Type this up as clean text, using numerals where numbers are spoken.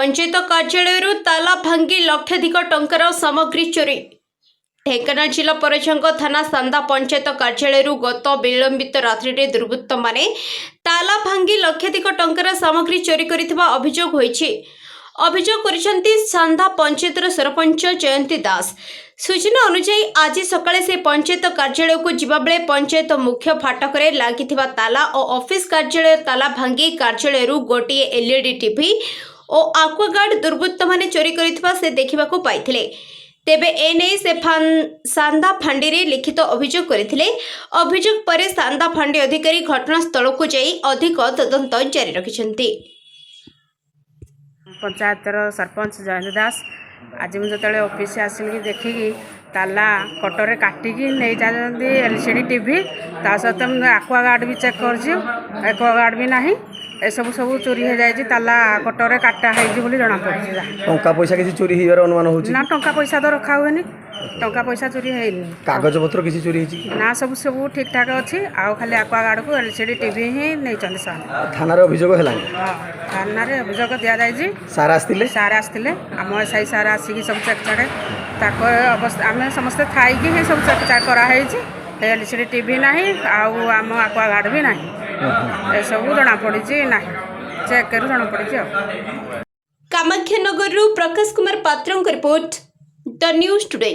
पंचायत कार्यालय ताला भांगी लक्षाधिक टंकार सामग्री चोरी। ढेंकानाल जिला परजंग थाना सांदा पंचायत कार्यालय गत विलंबित रात्रि में दुर्वृत्त माने ताला भांगी लक्षाधिक टंकार सामग्री चोरी करिथिबा अभियोग होईछि। अभियोग करिसेंती सांदा पंचायत सरपंच जयंती दास। सूचना अनुसार आज सकाळे से पंचायत कार्यालय को जिबा बेले पंचायत मुख्य फाटक रे लागिथिबा ताला और ऑफिस कार्यालय ताला भांगी कार्यालय गोटे एलईडी टीवी और आक्वागार्ड दुर्वृत्त माने चोरी करिथिबा से देखिबा को पाइथिले। तेबे एने से सांदा फांडी रे लिखित अभियोग करथिले। अभियोग परे सांदा फांडी अधिकारी घटनास्थल को जाई अधिक तदंत जारी रखिछंती। पंचायतर सरपंच जयंत दास आज मुझे जो ऑफिस आसिक देखिकी ताला कटर काटिकी नहीं जाती एलसीडी टीवी ता सहित आक्वागार्ड भी चेक करगार्ड भी ना एसबू सब चोरी हो जाए ताला कटर काटा है जना पड़ा। टंका पैसा किसी चोरी होइबार अनुमान होछि ना टंका पैसा तो रखा हुए टंका पैसा चोरी है कागज पत्र किसी चोरी होछि ना सब सब ठीक ठाक अच्छी आउ खाली आक्वागार्ड को एलसीडी टीवी ही नहीं चले थाना अभियोग है थाना अभियोग दि जाए सार आसते आम एसआई सार आसिक सब चेक चाक अवस्था आम समस्ते थी सब चेक चाक कराई एलसीडी टीवी ना आम आक्वागार्ड भी ना सब जना पड़ी ना चेक कर जना पड़ी। कामाख्यानगर प्रकाश कुमार पात्र रिपोर्ट द न्यूज टुडे।